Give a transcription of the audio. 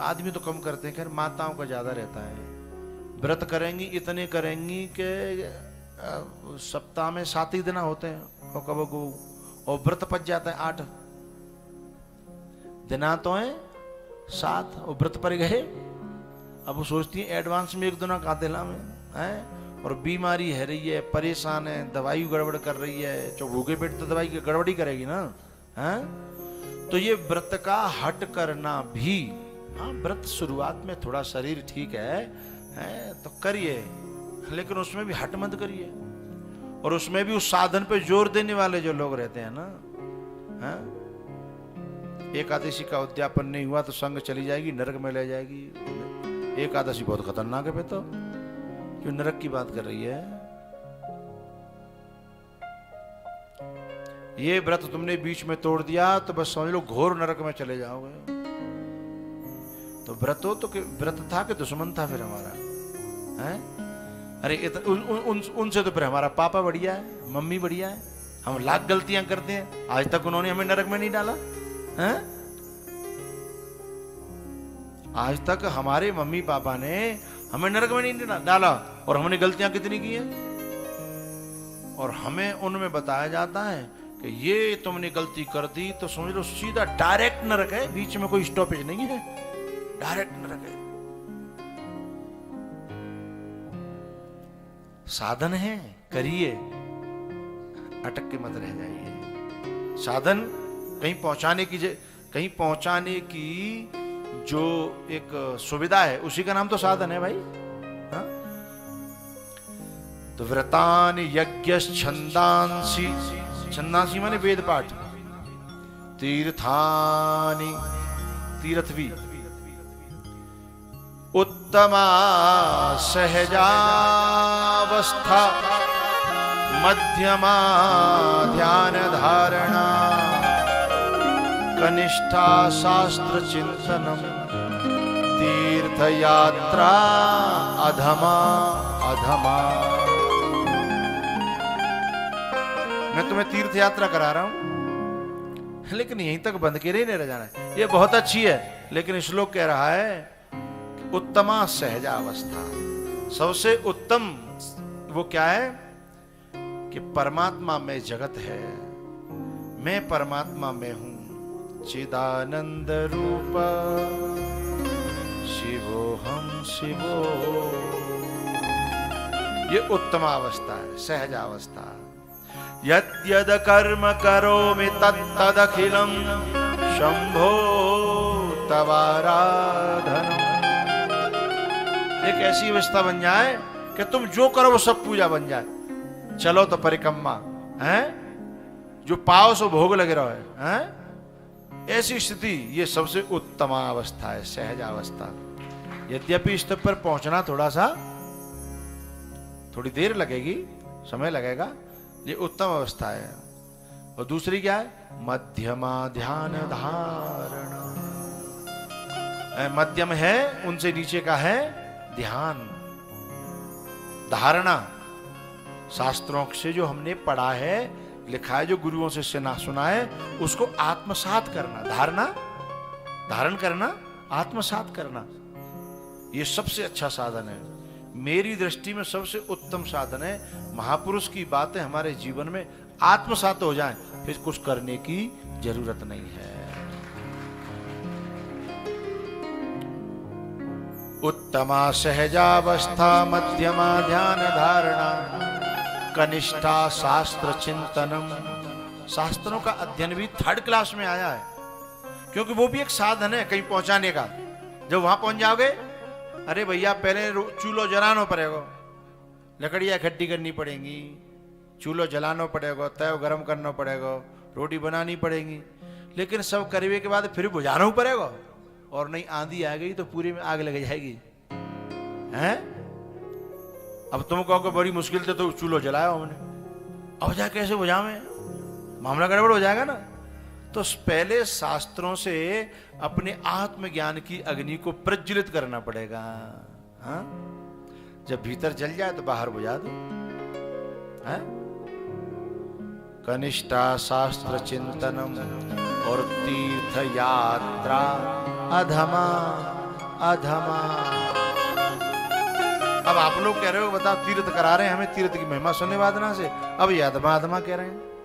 आदमी तो कम करते हैं, खैर माताओं का ज्यादा रहता है। व्रत करेंगी, इतने करेंगी कि सप्ताह में 7 ही दिन होते हैं और कब को, और व्रत पच जाता है 8 दिना तो है 7 और व्रत पर गए। अब वो सोचती है एडवांस में 1 दिन का दिला में है, और बीमारी है रही है, परेशान है, दवाई गड़बड़ कर रही है, जो भूखे पेट तो दवाई की गड़बड़ी करेगी ना है। तो ये व्रत का हट करना भी, हाँ व्रत शुरुआत में थोड़ा शरीर ठीक है तो करिए, लेकिन उसमें भी हट मत करिए। और उसमें भी उस साधन पे जोर देने वाले जो लोग रहते हैं ना, एकादशी का उद्यापन नहीं हुआ तो संग चली जाएगी, नरक में ले जाएगी। एकादशी बहुत खतरनाक है, तो क्यों नरक की बात कर रही है? ये व्रत तुमने बीच में तोड़ दिया तो बस समझ लो घोर नरक में चले जाओगे। तो व्रत हो तो व्रत था कि दुश्मन था फिर हमारा है? अरे उनसे तो फिर हमारा पापा बढ़िया है, मम्मी बढ़िया है, हम लाख गलतियां करते हैं, आज तक उन्होंने हमें नरक में नहीं डाला है? आज तक हमारे मम्मी पापा ने हमें नरक में नहीं डाला, और हमने गलतियां कितनी की हैं। और हमें उनमें बताया जाता है कि ये तुमने गलती कर दी तो समझ लो सीधा डायरेक्ट नरक है, बीच में कोई स्टॉपेज नहीं है, डायरेक्ट नरक है। साधन है, करिए, अटक के मत रह जाइए। साधन कहीं पहुंचाने की जो एक सुविधा है उसी का नाम तो साधन है भाई। हा? तो व्रतानि यज्ञश्छन्दांसि, छंदांसी माने वेद पाठ, तीर्थानि, तीर्थ भी, उत्तमा सहजावस्था, मध्यमा ध्यान धारणा, कनिष्ठा शास्त्र चिंतनम, तीर्थ यात्रा अधमा अधमा। मैं तुम्हें तीर्थ यात्रा करा रहा हूं, लेकिन यहीं तक बंद के नहीं रह जाना है। ये बहुत अच्छी है, लेकिन श्लोक कह रहा है उत्तमा सहजावस्था, सबसे उत्तम वो क्या है कि परमात्मा में जगत है, मैं परमात्मा में हूं, चिदानंद रूप शिवोहम शिवो। ये उत्तमावस्था है, सहजावस्था। यद्यद कर्म करोमि तत्तदखिलम शंभो तवाराधनम। एक ऐसी अवस्था बन जाए कि तुम जो करो वो सब पूजा बन जाए। चलो तो परिक्रमा है, जो पाओ सो भोग लगे रहो है? ऐसी स्थिति ये सबसे उत्तम अवस्था है, सहजावस्था। यद्यपि इस तक पर पहुंचना थोड़ी देर लगेगी, समय लगेगा, ये उत्तम अवस्था है। और दूसरी क्या है? मध्यमा ध्यान धारणा। मध्यम है, उनसे नीचे का है ध्यान धारणा। शास्त्रों से जो हमने पढ़ा है, लिखा है, जो गुरुओं से सुना है, उसको आत्मसात करना। धारण करना, आत्मसात करना, ये सबसे अच्छा साधन है। मेरी दृष्टि में सबसे उत्तम साधन है। महापुरुष की बातें हमारे जीवन में आत्मसात हो जाएं, फिर कुछ करने की जरूरत नहीं है। उत्तमा सहजावस्था, मध्यमा ध्यान धारणा, कनिष्ठा शास्त्र चिंतनम। शास्त्रों का अध्ययन भी 3rd क्लास में आया है, क्योंकि वो भी एक साधन है कहीं पहुंचाने का। जब वहां पहुंच जाओगे, अरे भैया पहले चूल्हो जलाना पड़ेगा, लकड़ियां इकट्ठी करनी पड़ेंगी, चूल्हो जलाना पड़ेगा, तय गर्म करना पड़ेगा, रोटी बनानी पड़ेगी, लेकिन सब करने के बाद फिर बुझाना पड़ेगा। और नहीं आंधी आ गई तो पूरी में आग लग जाएगी हैं? अब तुम कहोगे बड़ी मुश्किल से तो चूल्हो जलाया हमने, अब जा कैसे बुझावे, मामला गड़बड़ हो जाएगा ना। तो पहले शास्त्रों से अपने आत्मज्ञान की अग्नि को प्रज्वलित करना पड़ेगा। हाँ? जब भीतर जल जाए तो बाहर बुझा दो। हाँ? कनिष्ठा शास्त्र चिंतनम और तीर्थ यात्रा अधमा अधमा। अब आप लोग कह रहे हो बताओ तीर्थ करा रहे हैं हमें, तीर्थ की महिमा सुनने वादना से, अब ये अधमा अधमा कह रहे हैं।